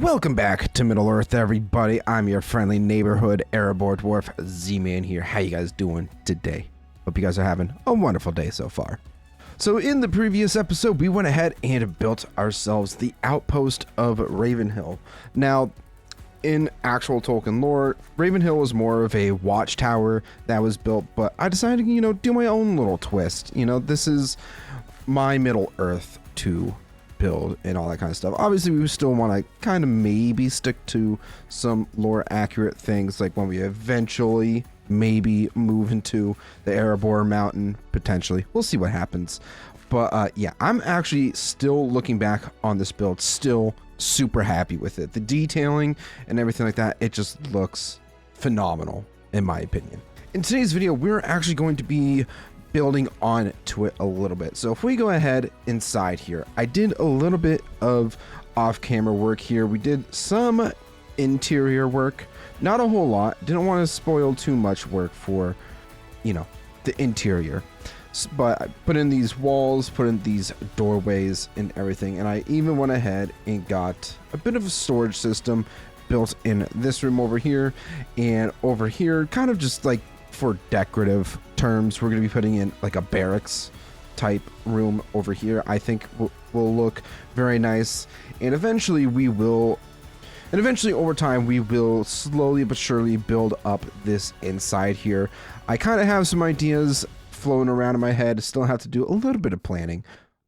Welcome back to Middle Earth, everybody. I'm your friendly neighborhood Erebor Dwarf, Zman here. How you guys doing today? Hope you guys are having a wonderful day so far. So in the previous episode, we went ahead and built ourselves the outpost of Ravenhill. Now, in actual Tolkien lore, Ravenhill was more of a watchtower that was built, but I decided to, do my own little twist. This is my Middle Earth to build and all that kind of stuff. Obviously, we still want to kind of maybe stick to some lore accurate things, like when we eventually maybe move into the Erebor Mountain, potentially. We'll see what happens. But yeah, I'm actually still looking back on this build, still super happy with it. The detailing and everything like that, it just looks phenomenal in my opinion. In today's video, we're actually going to be building on to it a little bit. So if we go ahead inside here, I did a little bit of off-camera work here. We did some interior work, not a whole lot. Didn't want to spoil too much work for, the interior. But I put in these walls, put in these doorways and everything. And I even went ahead and got a bit of a storage system built in this room over here and over here, kind of just like for decorative terms. We're going to be putting in like a barracks type room over here. I think will look very nice. And eventually over time, we will slowly but surely build up this inside here. I kind of have some ideas floating around in my head. Still have to do a little bit of planning.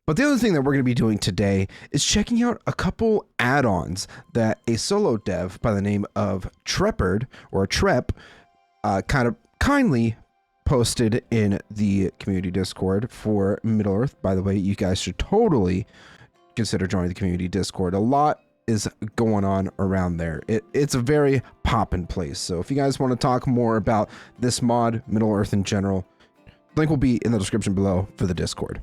But the other thing that we're going to be doing today is checking out a couple add-ons that a solo dev by the name of Trepard or Trep kind of kindly posted in the community Discord for Middle Earth. By the way, you guys should totally consider joining the community Discord. A lot is going on around there. It's a very poppin' place. So if you guys want to talk more about this mod, Middle Earth in general, link will be in the description below for the Discord.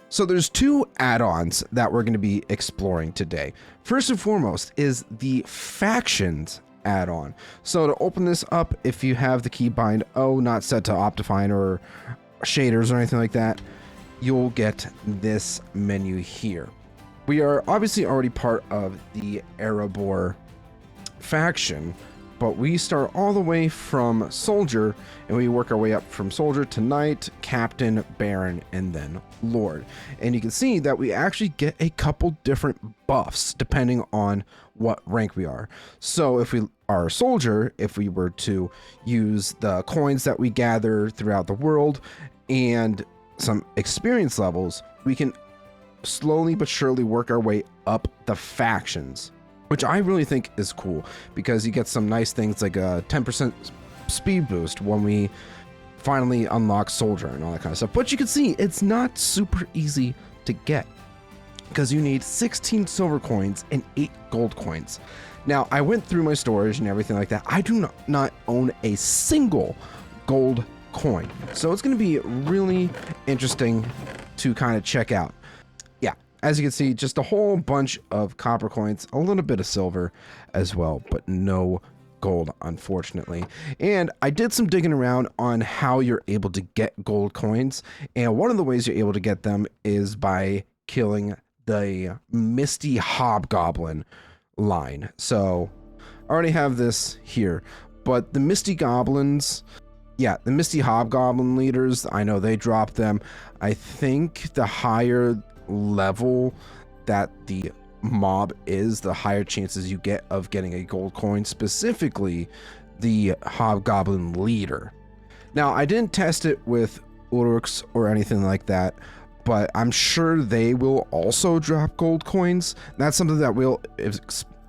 So there's two add-ons that we're going to be exploring today. First and foremost is the factions add-on. So to open this up, if you have the keybind O not set to Optifine or shaders or anything like that, you'll get this menu here. We are obviously already part of the Erebor faction, but we start all the way from Soldier and we work our way up from Soldier to Knight, Captain, Baron, and then Lord. And you can see that we actually get a couple different buffs depending on what rank we are. So if we are a Soldier, if we were to use the coins that we gather throughout the world and some experience levels, we can slowly but surely work our way up the factions, which I really think is cool because you get some nice things like a 10% speed boost when we finally unlock Soldier and all that kind of stuff. But you can see it's not super easy to get because you need 16 silver coins and 8 gold coins. Now, I went through my storage and everything like that. I do not own a single gold coin. So it's going to be really interesting to kind of check out. Yeah, as you can see, just a whole bunch of copper coins, a little bit of silver as well, but no gold, unfortunately. And I did some digging around on how you're able to get gold coins. And one of the ways you're able to get them is by killing the Misty Hobgoblin line. So I already have this here, but the Misty Goblins, yeah, the Misty Hobgoblin leaders, I know they drop them. I think the higher level that the mob is, the higher chances you get of getting a gold coin, specifically the Hobgoblin leader. Now, I didn't test it with Uruks or anything like that, but I'm sure they will also drop gold coins. That's something that we'll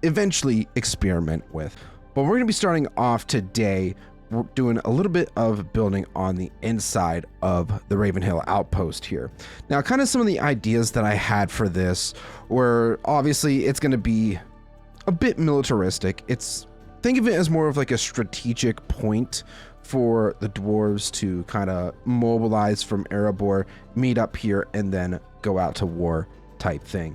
eventually experiment with. But we're going to be starting off today. We're doing a little bit of building on the inside of the Ravenhill Outpost here. Now, kind of some of the ideas that I had for this were, obviously, it's going to be a bit militaristic. Think of it as more of like a strategic point for the dwarves to kind of mobilize from Erebor, meet up here, and then go out to war type thing.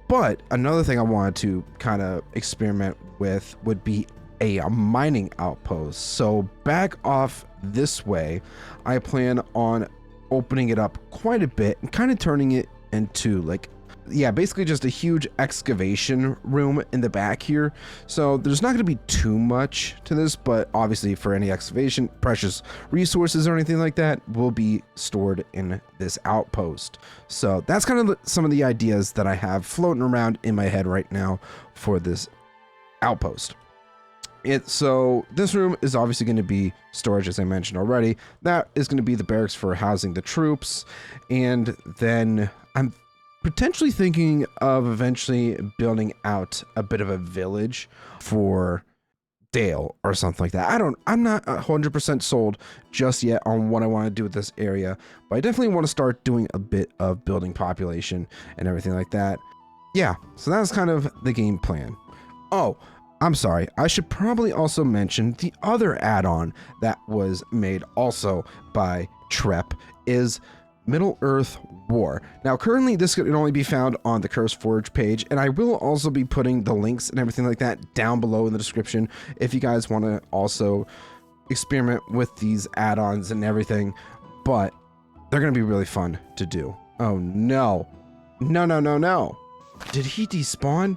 But another thing I wanted to kind of experiment with would be a mining outpost. So back off this way, I plan on opening it up quite a bit and kind of turning it into like yeah, basically just a huge excavation room in the back here. So there's not going to be too much to this, but obviously for any excavation, precious resources or anything like that will be stored in this outpost. So that's kind of some of the ideas that I have floating around in my head right now for this outpost. So this room is obviously going to be storage, as I mentioned already. That is going to be the barracks for housing the troops. And then I'm potentially thinking of eventually building out a bit of a village for Dale or something like that. I'm not 100% sold just yet on what I want to do with this area, but I definitely want to start doing a bit of building population and everything like that. Yeah, so that's kind of the game plan. Oh, I'm sorry, I should probably also mention the other add-on that was made also by Trep is Middle-earth War. Now, currently this can only be found on the Curse Forge page, and I will also be putting the links and everything like that down below in the description if you guys want to also experiment with these add-ons and everything, but they're going to be really fun to do. Oh no. No. Did he despawn?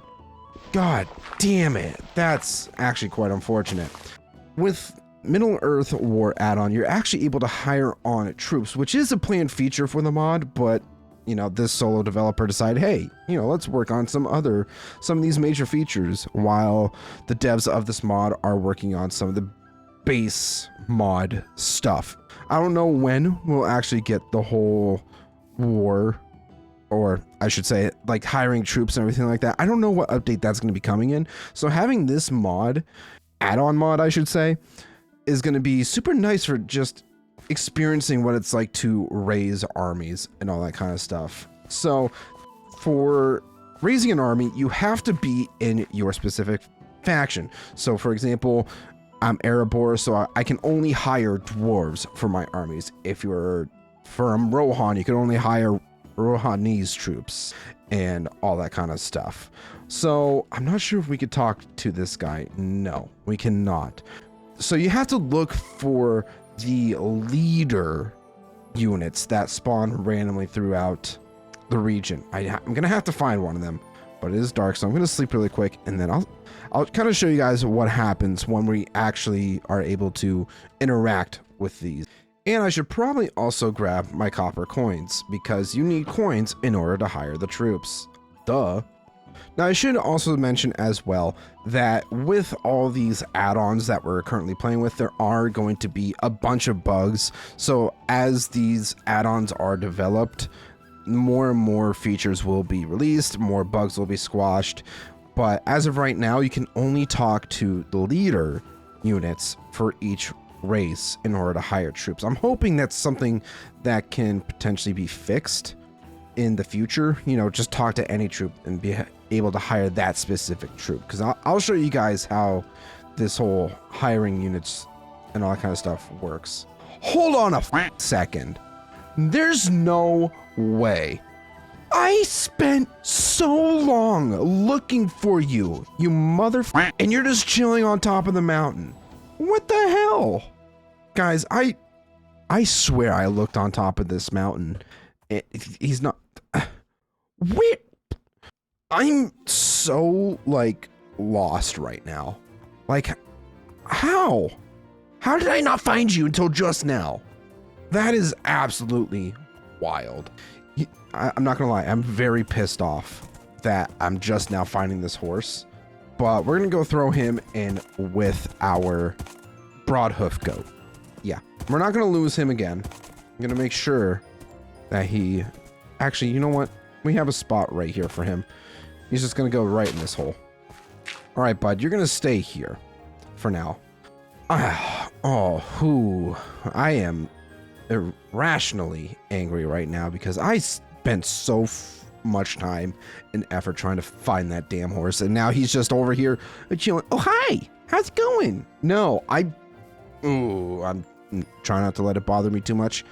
God damn it. That's actually quite unfortunate. With Middle-earth War add-on, you're actually able to hire on troops, which is a planned feature for the mod, but you know, this solo developer decided, hey, you know, let's work on some of these major features while the devs of this mod are working on some of the base mod stuff. I don't know when we'll actually get the whole war, or I should say like hiring troops and everything like that. I don't know what update that's going to be coming in. So having this mod, add-on mod, I should say, is going to be super nice for just experiencing what it's like to raise armies and all that kind of stuff. So for raising an army, you have to be in your specific faction. So for example, I'm Erebor, so I can only hire dwarves for my armies. If you're from Rohan, you can only hire Rohanese troops and all that kind of stuff. So I'm not sure if we could talk to this guy. No, we cannot. So you have to look for the leader units that spawn randomly throughout the region. I'm gonna have to find one of them, but it is dark, so I'm gonna sleep really quick, and then I'll kind of show you guys what happens when we actually are able to interact with these. And I should probably also grab my copper coins, because you need coins in order to hire the troops. Duh. Now, I should also mention as well that with all these add-ons that we're currently playing with, there are going to be a bunch of bugs. So as these add-ons are developed, more and more features will be released, more bugs will be squashed. But as of right now, you can only talk to the leader units for each race in order to hire troops. I'm hoping that's something that can potentially be fixed in the future. You know, just talk to any troop and be able to hire that specific troop, because I'll show you guys how this whole hiring units and all that kind of stuff works. Hold on a second. There's no way. I spent so long looking for you, you and you're just chilling on top of the mountain. What the hell? Guys, I swear I looked on top of this mountain. He's not... Where? I'm so, like, lost right now. Like, how? How did I not find you until just now? That is absolutely wild. I'm not gonna lie, I'm very pissed off that I'm just now finding this horse. But we're gonna go throw him in with our broadhoof goat. Yeah, we're not gonna lose him again. I'm gonna make sure that he... Actually, you know what? We have a spot right here for him. He's just gonna go right in this hole. All right, bud, you're gonna stay here for now. I am irrationally angry right now because I spent so much time and effort trying to find that damn horse, and now he's just over here chilling. Oh, hi! How's it going? No, I'm trying not to let it bother me too much,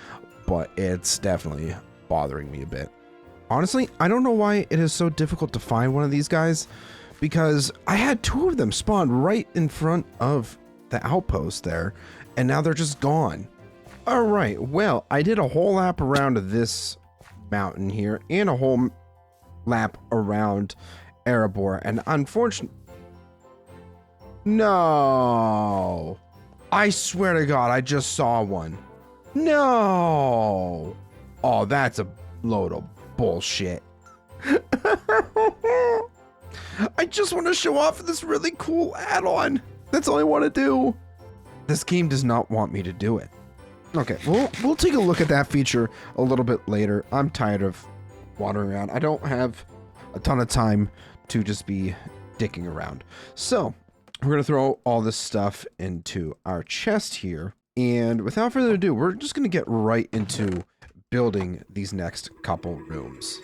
but it's definitely bothering me a bit. Honestly, I don't know why it is so difficult to find one of these guys, because I had two of them spawn right in front of the outpost there, and now they're just gone. All right, well, I did a whole lap around this mountain here and a whole lap around Erebor, and unfortunately, no, I swear to God, I just saw one. No, oh, that's a load of bullshit. I just want to show off this really cool add-on. That's all I want to do. This game does not want me to do it. Okay, we'll take a look at that feature a little bit later. I'm tired of wandering around. I don't have a ton of time to just be dicking around. So we're going to throw all this stuff into our chest here. And without further ado, we're just going to get right into building these next couple rooms.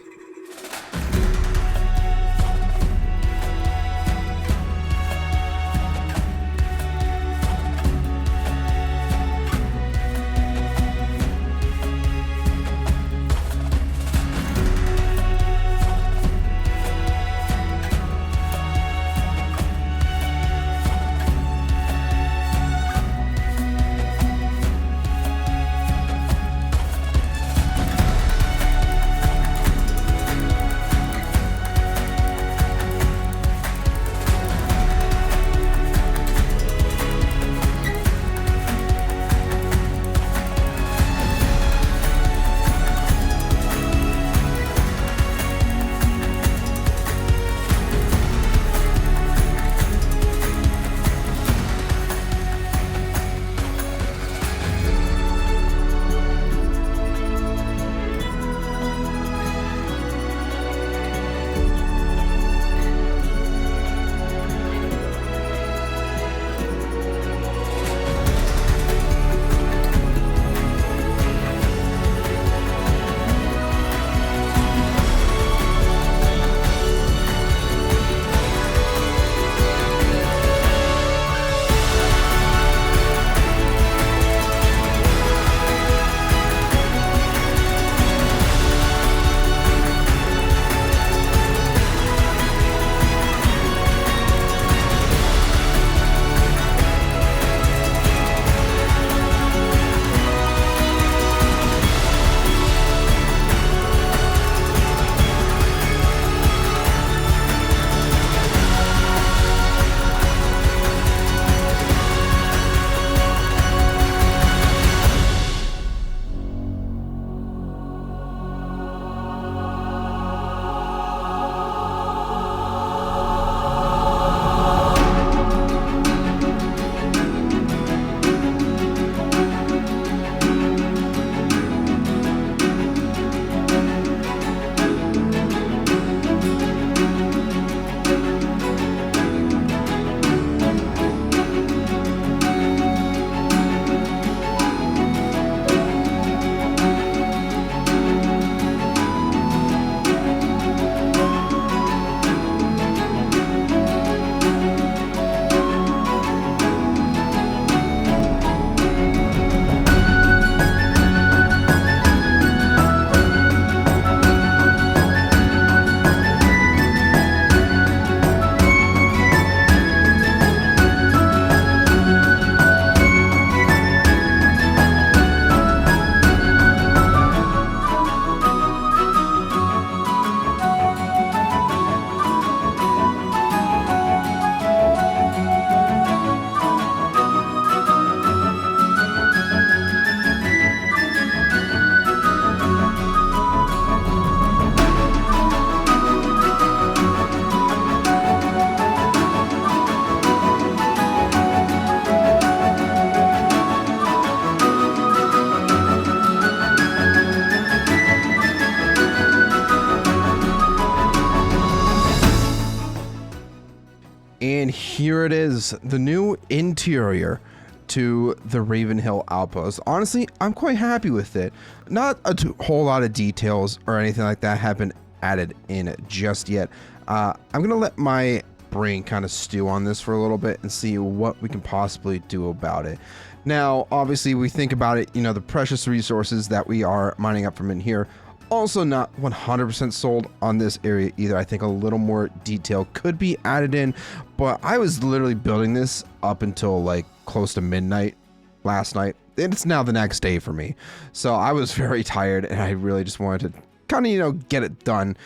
And here it is, the new interior to the Ravenhill Outpost. Honestly, I'm quite happy with it. Not a whole lot of details or anything like that have been added in just yet. I'm gonna let my brain kind of stew on this for a little bit and see what we can possibly do about it. Now, obviously, we think about it, you know, the precious resources that we are mining up from in here. Also not 100% sold on this area either. I think a little more detail could be added in, but I was literally building this up until like close to midnight last night. And it's now the next day for me. So I was very tired and I really just wanted to kind of, you know, get it done.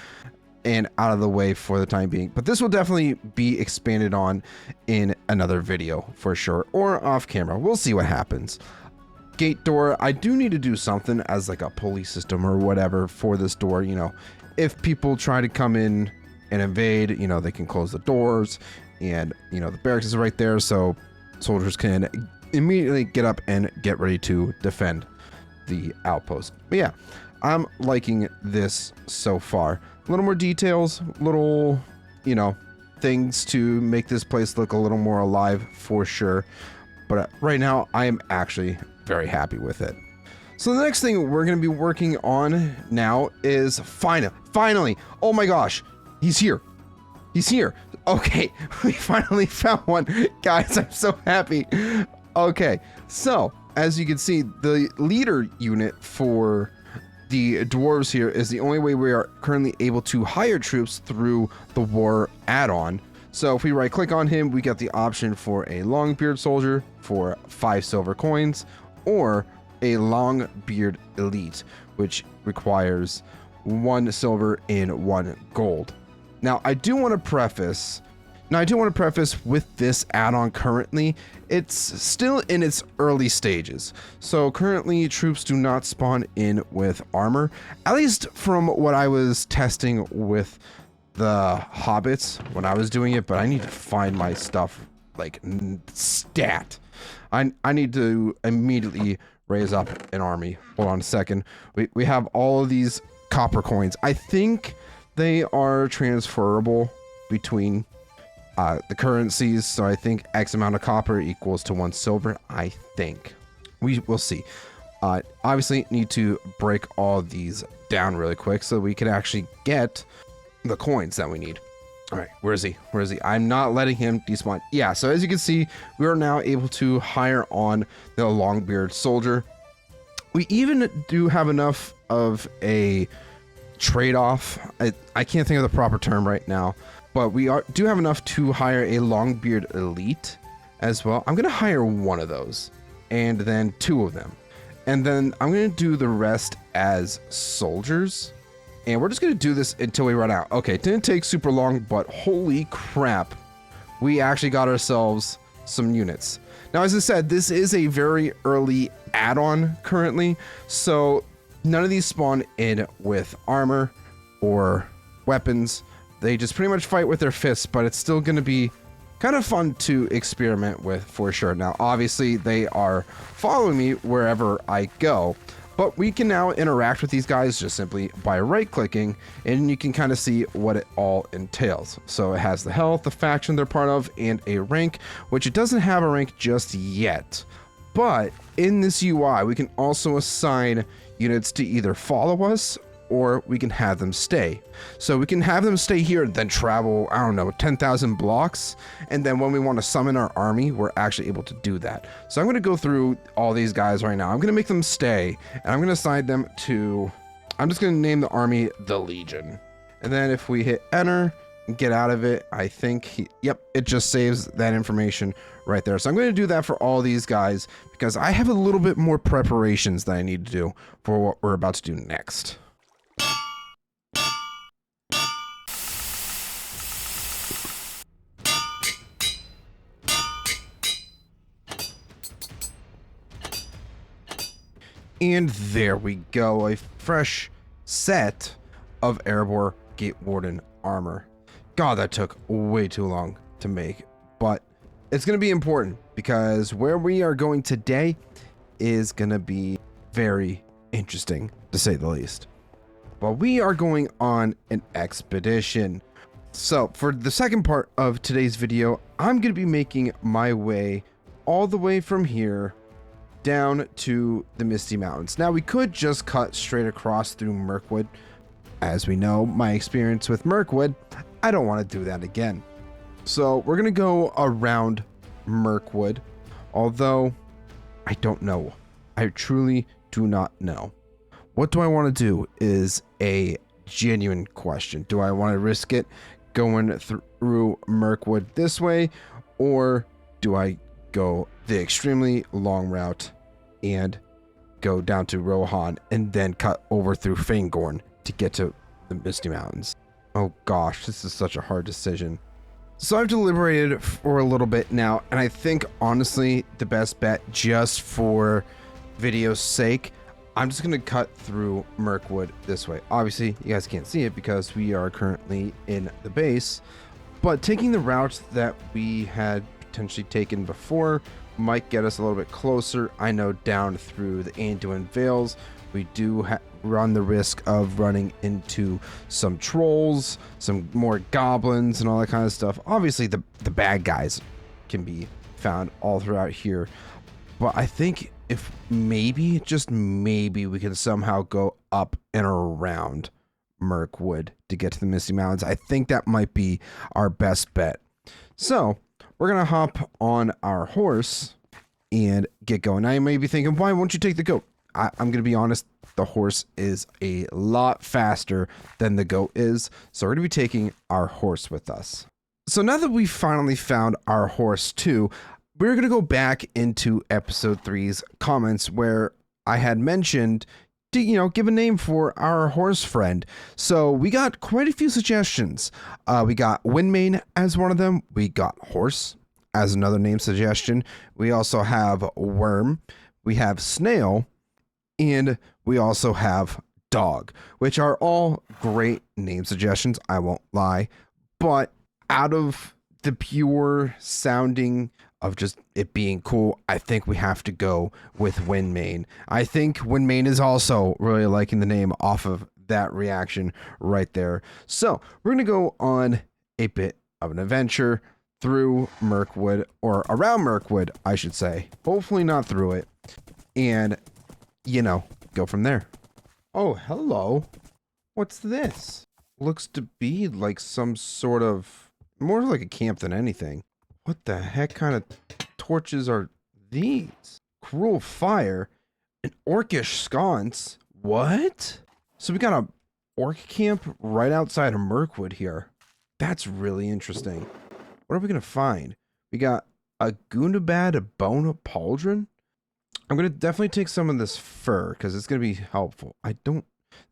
and out of the way for the time being. But this will definitely be expanded on in another video for sure, or off camera. We'll see what happens. Gate door, I do need to do something as like a pulley system or whatever for this door. You know, if people try to come in and invade, you know, they can close the doors, and you know, the barracks is right there, so soldiers can immediately get up and get ready to defend the outpost. But yeah, I'm liking this so far. A little more details, little, you know, things to make this place look a little more alive for sure. But right now, I am actually very happy with it. So the next thing we're going to be working on now is finally, oh my gosh, he's here. He's here. Okay, we finally found one. Guys, I'm so happy. Okay, so as you can see, the leader unit for the dwarves here is the only way we are currently able to hire troops through the war add-on. So if we right click on him, we get the option for a Longbeard soldier for 5 silver coins, or a Longbeard elite, which requires 1 silver and 1 gold. Now I do want to preface with this add-on currently, it's still in its early stages. So currently troops do not spawn in with armor, at least from what I was testing with the hobbits when I was doing it, but I need to find my stuff like stat. I need to immediately raise up an army. Hold on a second. We have all of these copper coins. I think they are transferable between the currencies, so I think X amount of copper equals to 1 silver. I think we will see. Obviously need to break all these down really quick so we can actually get the coins that we need. All right, where is he? Where is he? I'm not letting him despawn. Yeah, so as you can see, we are now able to hire on the Longbeard soldier. We even do have enough of a trade-off. I can't think of the proper term right now, but we do have enough to hire a Longbeard elite as well. I'm going to hire 1 of those, and then 2 of them. And then I'm going to do the rest as soldiers. And we're just going to do this until we run out. Okay, it didn't take super long, but holy crap, we actually got ourselves some units. Now, as I said, this is a very early add-on currently, so none of these spawn in with armor or weapons. They just pretty much fight with their fists, but it's still going to be kind of fun to experiment with for sure. Now, obviously, they are following me wherever I go, but we can now interact with these guys just simply by right-clicking, and you can kind of see what it all entails. So it has the health, the faction they're part of, and a rank, which it doesn't have a rank just yet. But in this UI, we can also assign units to either follow us, or we can have them stay. So we can have them stay here, then travel, I don't know, 10,000 blocks. And then when we want to summon our army, we're actually able to do that. So I'm going to go through all these guys right now. I'm going to make them stay, and I'm going to assign them to, I'm just going to name the army the Legion. And then if we hit enter and get out of it, I think, yep, it just saves that information right there. So I'm going to do that for all these guys because I have a little bit more preparations that I need to do for what we're about to do next. And there we go, a fresh set of Erebor Gate Warden armor. God, that took way too long to make, but it's going to be important because where we are going today is going to be very interesting, to say the least. But we are going on an expedition. So for the second part of today's video, I'm going to be making my way all the way from here down to the Misty Mountains. Now, we could just cut straight across through Mirkwood. As we know, my experience with Mirkwood, I don't want to do that again. So we're going to go around Mirkwood, although I don't know. I truly do not know. What do I want to do is a genuine question. Do I want to risk it going through Mirkwood this way, or do I go the extremely long route and go down to Rohan and then cut over through Fangorn to get to the Misty Mountains? Oh gosh, this is such a hard decision. So I've deliberated for a little bit now, and I think honestly the best bet, just for video's sake, I'm just gonna cut through Mirkwood this way. Obviously you guys can't see it because we are currently in the base, but taking the route that we had potentially taken before might get us a little bit closer. I know down through the Anduin Vales we do run the risk of running into some trolls, some more goblins and all that kind of stuff. Obviously the bad guys can be found all throughout here, but I think if maybe, just maybe, we can somehow go up and around Mirkwood to get to the Misty Mountains, I think that might be our best bet. So we're gonna hop on our horse and get going. Now you may be thinking, why won't you take the goat? I'm gonna be honest, the horse is a lot faster than the goat is, so we're gonna be taking our horse with us. So now that we finally found our horse too, we're gonna go back into episode 3's comments where I had mentioned to, you know, give a name for our horse friend. So we got quite a few suggestions. We got Windmane as one of them. We got horse as another name suggestion. We also have worm. We have snail. And we also have dog, which are all great name suggestions, I won't lie. But out of the pure sounding of just it being cool, I think we have to go with Windmane. I think Windmane is also really liking the name off of that reaction right there. So we're going to go on a bit of an adventure through Mirkwood, or around Mirkwood, I should say. Hopefully not through it. And you know, go from there. Oh, hello. What's this? Looks to be like some sort of, more like a camp than anything. What the heck kind of torches are these? Cruel fire, an orcish sconce. What? So we got a orc camp right outside of Mirkwood here. That's really interesting. What are we gonna find? We got a Gundabad bone pauldron. I'm going to definitely take some of this fur because it's going to be helpful. It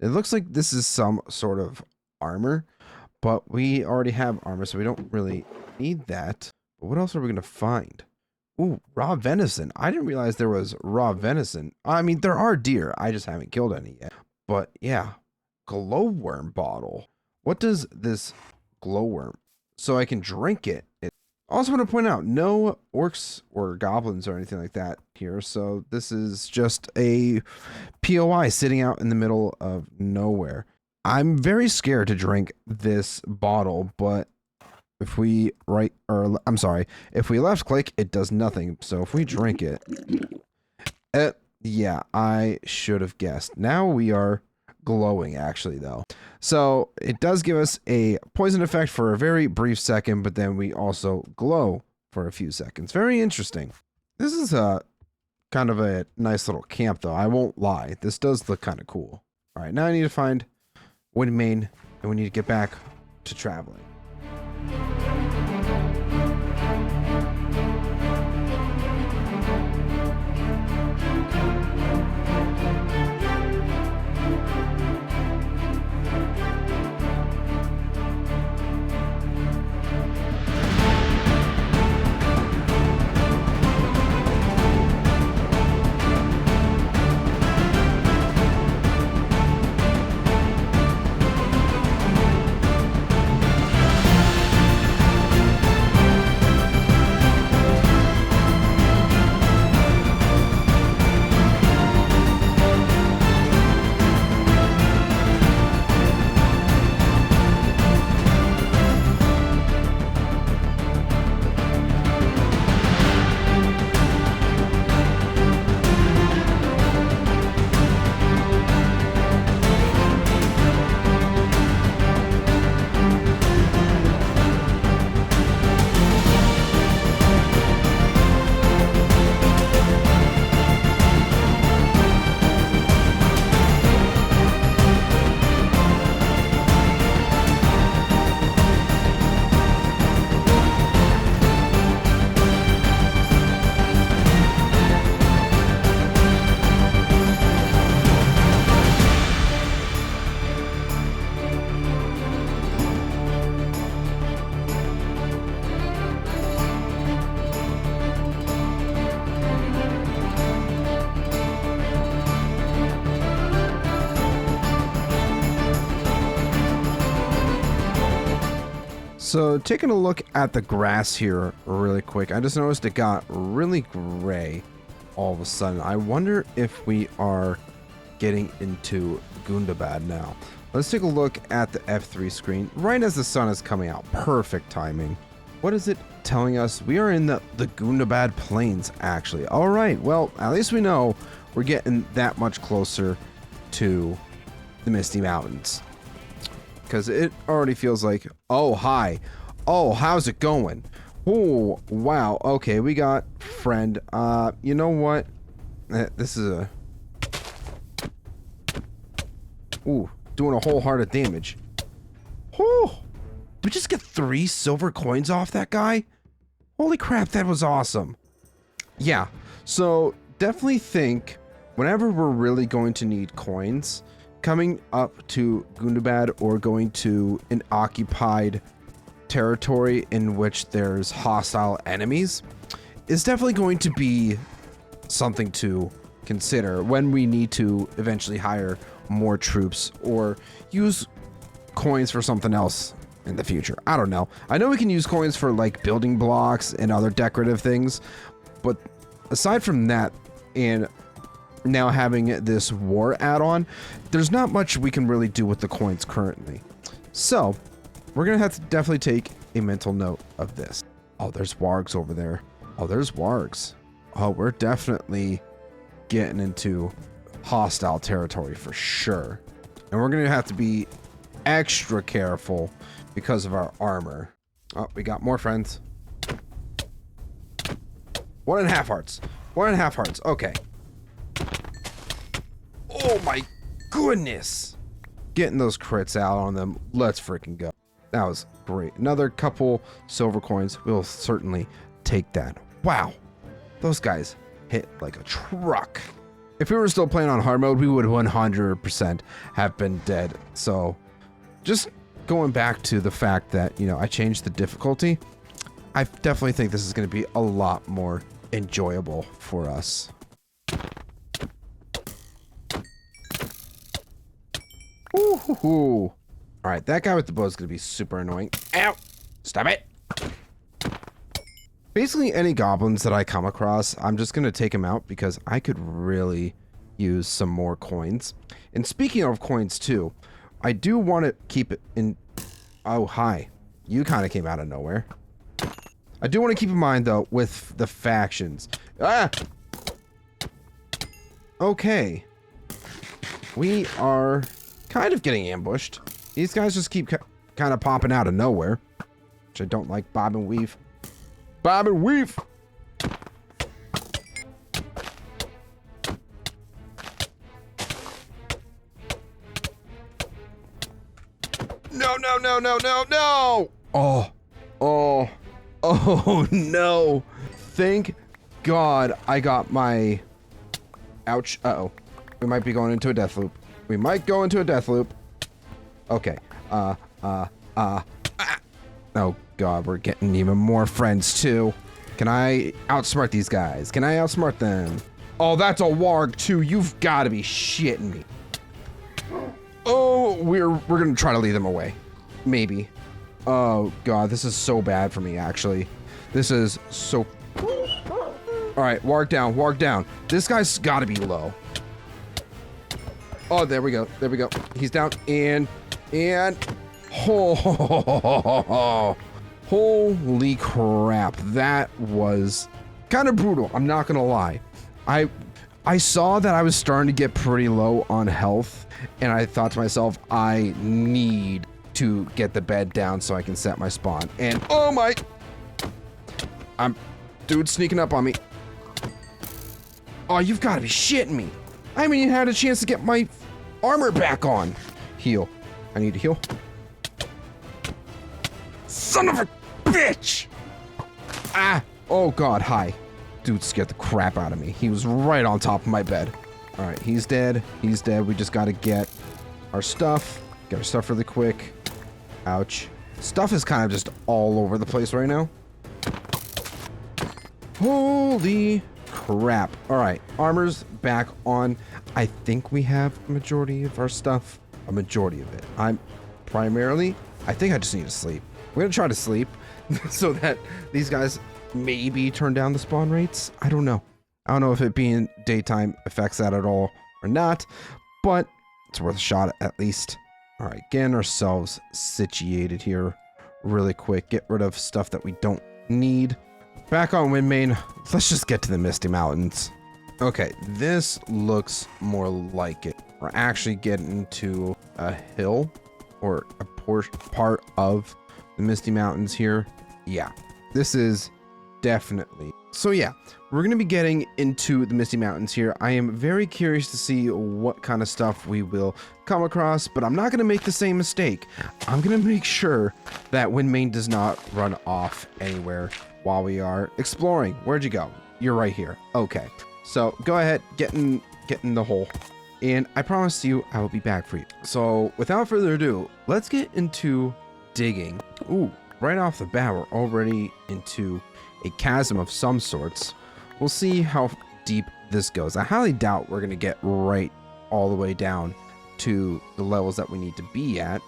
looks like this is some sort of armor, but we already have armor, so we don't really need that. But what else are we going to find? Ooh, raw venison. I didn't realize there was raw venison. I mean, there are deer. I just haven't killed any yet. But yeah, glowworm bottle. What does this glowworm? So I can drink it. Also want to point out, no orcs or goblins or anything like that here, so this is just a POI sitting out in the middle of nowhere. I'm very scared to drink this bottle, but if we if we left click, it does nothing. So if we drink it, yeah, I should have guessed. Now we are glowing actually though. So it does give us a poison effect for a very brief second, but then we also glow for a few seconds. Very interesting. This is a kind of a nice little camp though. I won't lie. This does look kind of cool. All right, now I need to find Windmane and we need to get back to traveling. So taking a look at the grass here really quick, I just noticed it got really gray all of a sudden. I wonder if we are getting into Gundabad now. Let's take a look at the F3 screen right as the sun is coming out. Perfect timing. What is it telling us? We are in the Gundabad Plains, actually. All right, well, at least we know we're getting that much closer to the Misty Mountains. Because it already feels like, oh, hi. Oh, how's it going? Oh, wow. Okay, we got friend. You know what? This is a... Ooh, doing a whole heart of damage. Oh, did we just get 3 silver coins off that guy? Holy crap, that was awesome. Yeah, so definitely think whenever we're really going to need coins, coming up to Gundabad or going to an occupied territory in which there's hostile enemies is definitely going to be something to consider when we need to eventually hire more troops or use coins for something else in the future. I don't know. I know we can use coins for like building blocks and other decorative things, but aside from that, and now having this war add-on, there's not much we can really do with the coins currently. So we're gonna have to definitely take a mental note of this. Oh, there's wargs over there. Oh, there's wargs. Oh, we're definitely getting into hostile territory for sure. And we're gonna have to be extra careful because of our armor. Oh, we got more friends. 1.5 hearts. 1.5 hearts. Okay. Oh my goodness. Getting those crits out on them. Let's freaking go. That was great. Another couple silver coins. We'll certainly take that. Wow. Those guys hit like a truck. If we were still playing on hard mode, we would 100% have been dead. So just going back to the fact that, you know, I changed the difficulty, I definitely think this is going to be a lot more enjoyable for us. Ooh. All right, that guy with the bow is going to be super annoying. Ow! Stop it! Basically, any goblins that I come across, I'm just going to take them out because I could really use some more coins. And speaking of coins, too, I do want to keep it in... Oh, hi. You kind of came out of nowhere. I do want to keep in mind, though, with the factions. Ah! Okay. We are kind of getting ambushed. These guys just keep kind of popping out of nowhere, which I don't like. Bob and weave. Bob and weave! No, no, no, no, no, no! Oh, no. Thank God I got my... Ouch. Uh-oh. We might be going into a death loop. We might go into a death loop. Okay. Oh, God, we're getting even more friends, too. Can I outsmart these guys? Can I outsmart them? Oh, that's a warg, too. You've got to be shitting me. Oh, we're gonna try to lead them away. Maybe. Oh, God, this is so bad for me, actually. This is so... Alright, warg down, warg down. This guy's got to be low. Oh, there we go. There we go. He's down. And... Oh, holy crap. That was kind of brutal. I'm not gonna lie. I saw that I was starting to get pretty low on health, and I thought to myself, I need to get the bed down so I can set my spawn. And oh my... Dude sneaking up on me. Oh, you've got to be shitting me. I haven't even had a chance to get my armor back on. Heal. I need to heal. Son of a bitch! Ah! Oh, God, hi. Dude scared the crap out of me. He was right on top of my bed. All right, he's dead. He's dead. We just got to get our stuff. Get our stuff really quick. Ouch. Stuff is kind of just all over the place right now. Holy crap. All right, armor's back on. I think we have a majority of our stuff. A majority of it. I think I just need to sleep. We're gonna try to sleep so that these guys maybe turn down the spawn rates. I don't know. I don't know if it being daytime affects that at all or not, but it's worth a shot at least. All right, getting ourselves situated here really quick. Get rid of stuff that we don't need. Back on Windmane, let's just get to the Misty Mountains. Okay, this looks more like it. We're actually getting to a hill or a part of the Misty Mountains here. Yeah, this is definitely. So yeah, we're going to be getting into the Misty Mountains here. I am very curious to see what kind of stuff we will come across, but I'm not going to make the same mistake. I'm going to make sure that Windmane does not run off anywhere while we are exploring. Where'd you go? You're right here. Okay. So go ahead, get in the hole, and I promise you I will be back for you. So without further ado, let's get into digging. Ooh, right off the bat, we're already into a chasm of some sorts. We'll see how deep this goes. I highly doubt we're gonna get right all the way down to the levels that we need to be at,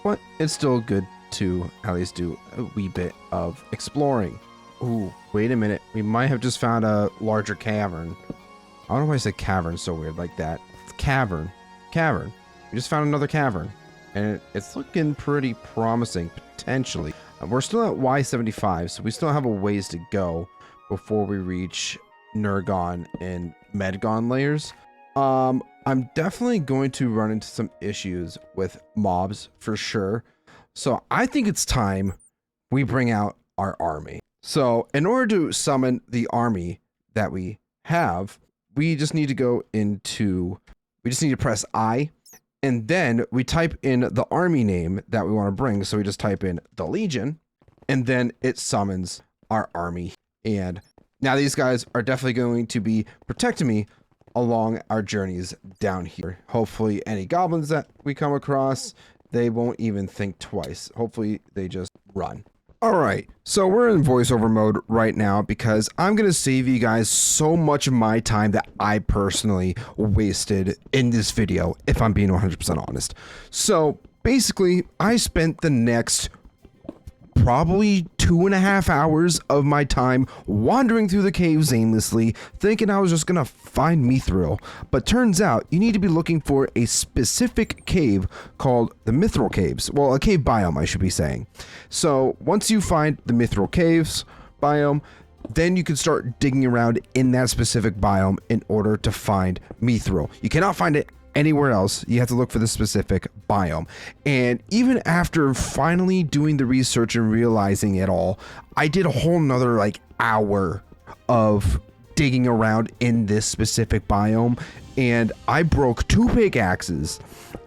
but it's still good to at least do a wee bit of exploring. Ooh, wait a minute. We might have just found a larger cavern. I don't know why I said cavern so weird like that. It's cavern. Cavern. We just found another cavern. And it's looking pretty promising, potentially. We're still at Y75, so we still have a ways to go before we reach Nergon and Medgon layers. I'm definitely going to run into some issues with mobs for sure. So I think it's time we bring out our army. So in order to summon the army that we have, we just need to press I, and then we type in the army name that we want to bring. So we just type in the Legion, and then it summons our army. And now these guys are definitely going to be protecting me along our journeys down here. Hopefully any goblins that we come across, they won't even think twice. Hopefully they just run. All right, so we're in voiceover mode right now because I'm going to save you guys so much of my time that I personally wasted in this video, if I'm being 100% honest. So basically, I spent the next probably 2.5 hours of my time wandering through the caves aimlessly, thinking I was just gonna find Mithril. But turns out you need to be looking for a specific cave called the Mithril Caves. Well, a cave biome, I should be saying. So once you find the Mithril Caves biome, then you can start digging around in that specific biome in order to find Mithril. You cannot find it anywhere else. You have to look for the specific biome. And even after finally doing the research and realizing it all, I did a whole nother like hour of digging around in this specific biome, and I broke 2 pickaxes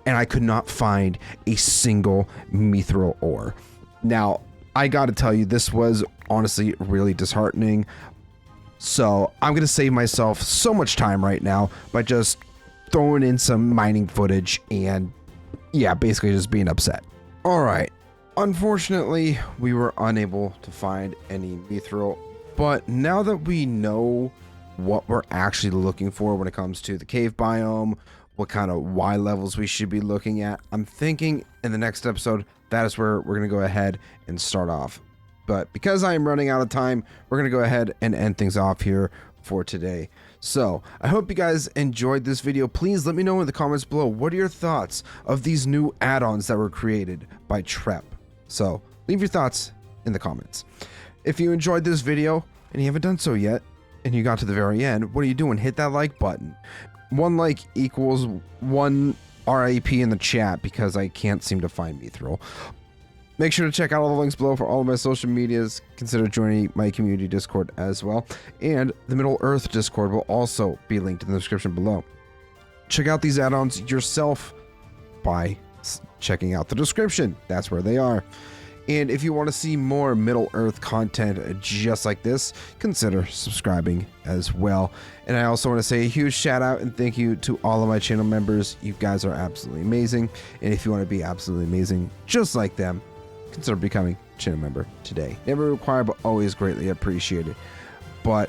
and I could not find a single mithril ore. Now, I gotta tell you, this was honestly really disheartening. So I'm gonna save myself so much time right now by just throwing in some mining footage and yeah, basically just being upset. All right, unfortunately we were unable to find any mithril, but now that we know what we're actually looking for when it comes to the cave biome, what kind of Y levels we should be looking at, I'm thinking in the next episode that is where we're gonna go ahead and start off. But because I am running out of time, we're gonna go ahead and end things off here for today. So I hope you guys enjoyed this video. Please let me know in the comments below, what are your thoughts of these new add-ons that were created by Trep? So leave your thoughts in the comments. If you enjoyed this video and you haven't done so yet and you got to the very end, what are you doing? Hit that like button. 1 like equals 1 RIP in the chat because I can't seem to find Mithril. Make sure to check out all the links below for all of my social medias. Consider joining my community Discord as well. And the Middle Earth Discord will also be linked in the description below. Check out these add-ons yourself by checking out the description. That's where they are. And if you want to see more Middle Earth content just like this, consider subscribing as well. And I also want to say a huge shout out and thank you to all of my channel members. You guys are absolutely amazing. And if you want to be absolutely amazing just like them, consider becoming a channel member today. Never required, but always greatly appreciated. But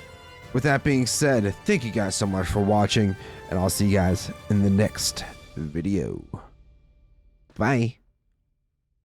with that being said, thank you guys so much for watching, and I'll see you guys in the next video. Bye.